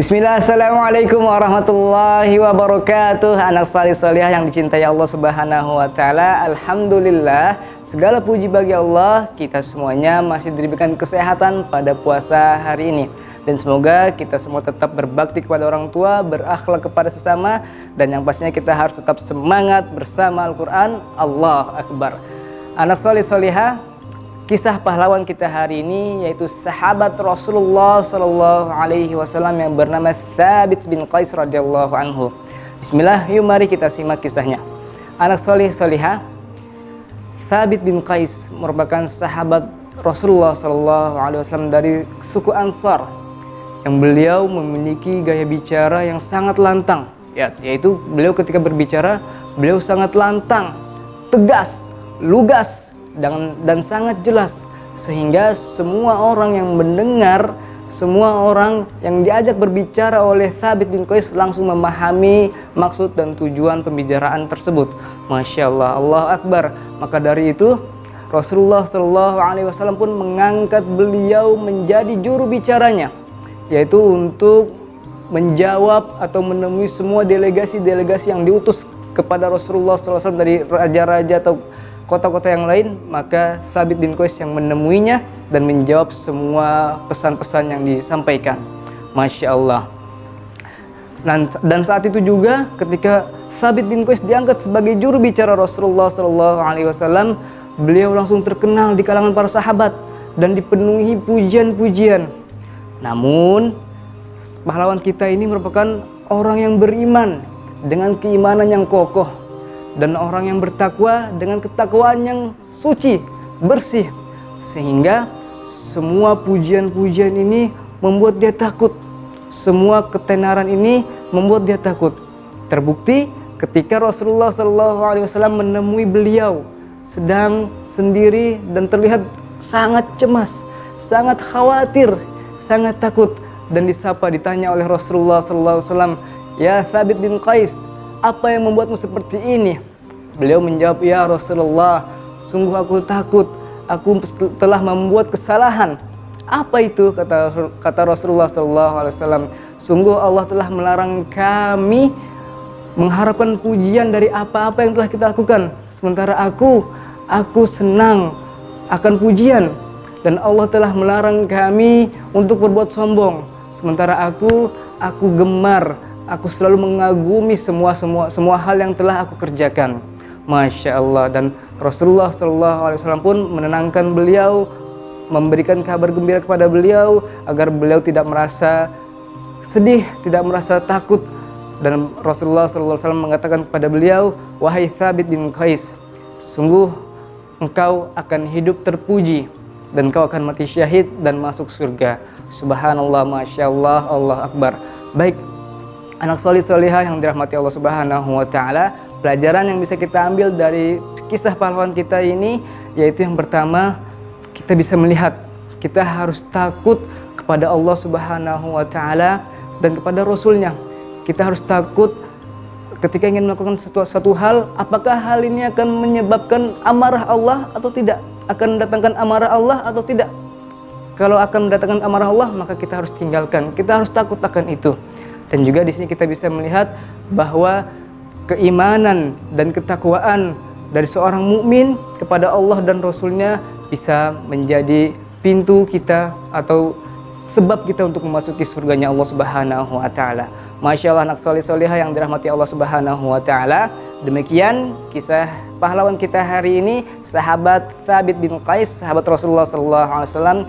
Bismillah, assalamualaikum warahmatullahi wabarakatuh. Anak salih salihah yang dicintai Allah subhanahu wa ta'ala. Alhamdulillah, segala puji bagi Allah, kita semuanya masih diberikan kesehatan pada puasa hari ini. Dan semoga kita semua tetap berbakti kepada orang tua, berakhlak kepada sesama, dan yang pastinya kita harus tetap semangat bersama Al-Quran. Allahu Akbar. Anak salih salihah, kisah pahlawan kita hari ini yaitu sahabat Rasulullah Sallallahu Alaihi Wasallam yang bernama Thabit bin Qais radhiyallahu anhu. Bismillah, yuk mari kita simak kisahnya. Anak solih solihah, Thabit bin Qais merupakan sahabat Rasulullah Sallallahu Alaihi Wasallam dari suku Ansar, yang beliau memiliki gaya bicara yang sangat lantang. Yaitu beliau ketika berbicara, beliau sangat lantang, tegas, lugas, dan sangat jelas, sehingga semua orang yang mendengar, semua orang yang diajak berbicara oleh Thabit bin Qais langsung memahami maksud dan tujuan pembicaraan tersebut. Masya Allah, Allahu Akbar. Maka dari itu Rasulullah Shallallahu Alaihi Wasallam pun mengangkat beliau menjadi juru bicaranya, yaitu untuk menjawab atau menemui semua delegasi-delegasi yang diutus kepada Rasulullah SAW dari raja-raja atau kota-kota yang lain. Maka Thabit bin Qais yang menemuinya dan menjawab semua pesan-pesan yang disampaikan. Masya Allah. Dan saat itu juga ketika Thabit bin Qais diangkat sebagai juru bicara Rasulullah SAW, beliau langsung terkenal di kalangan para sahabat dan dipenuhi pujian-pujian. Namun pahlawan kita ini merupakan orang yang beriman dengan keimanan yang kokoh, dan orang yang bertakwa dengan ketakwaan yang suci, bersih, sehingga semua pujian-pujian ini membuat dia takut. Semua ketenaran ini membuat dia takut. Terbukti ketika Rasulullah SAW menemui beliau sedang sendiri dan terlihat sangat cemas, sangat khawatir, sangat takut, dan ditanya oleh Rasulullah SAW, "Ya Thabit bin Qais, apa yang membuatmu seperti ini?" Beliau menjawab, "Ya Rasulullah, sungguh aku takut, aku telah membuat kesalahan." "Apa itu?" kata Rasulullah SAW. "Sungguh Allah telah melarang kami mengharapkan pujian dari apa-apa yang telah kita lakukan. Sementara aku senang akan pujian, dan Allah telah melarang kami untuk berbuat sombong. Sementara aku gemar, aku selalu mengagumi semua hal yang telah aku kerjakan." Masya Allah. Dan Rasulullah SAW pun menenangkan beliau, memberikan kabar gembira kepada beliau agar beliau tidak merasa sedih, tidak merasa takut. Dan Rasulullah SAW mengatakan kepada beliau, "Wahai Thabit bin Qais, sungguh engkau akan hidup terpuji, dan engkau akan mati syahid dan masuk surga." Subhanallah, Masya Allah, Allah Akbar. Baik, anak solih solihah yang dirahmati Allah Subhanahu wa ta'ala, pelajaran yang bisa kita ambil dari kisah pahlawan kita ini yaitu yang pertama, kita bisa melihat kita harus takut kepada Allah Subhanahu wa ta'ala dan kepada Rasulnya. Kita harus takut ketika ingin melakukan suatu hal, apakah hal ini akan menyebabkan amarah Allah atau tidak, akan mendatangkan amarah Allah atau tidak. Kalau akan mendatangkan amarah Allah, maka kita harus tinggalkan. Kita harus takut akan itu. Dan juga di sini kita bisa melihat bahwa keimanan dan ketakwaan dari seorang mukmin kepada Allah dan Rasulnya bisa menjadi pintu kita atau sebab kita untuk memasuki surganya Allah Subhanahu wa ta'ala. Masya Allah, anak solih solihah yang dirahmati Allah Subhanahu wa ta'ala. Demikian kisah pahlawan kita hari ini, sahabat Thabit bin Qais, sahabat Rasulullah SAW.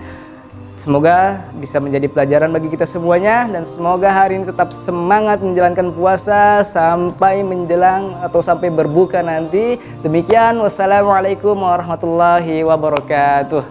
Semoga bisa menjadi pelajaran bagi kita semuanya, dan semoga hari ini tetap semangat menjalankan puasa sampai menjelang atau sampai berbuka nanti. Demikian, wassalamualaikum warahmatullahi wabarakatuh.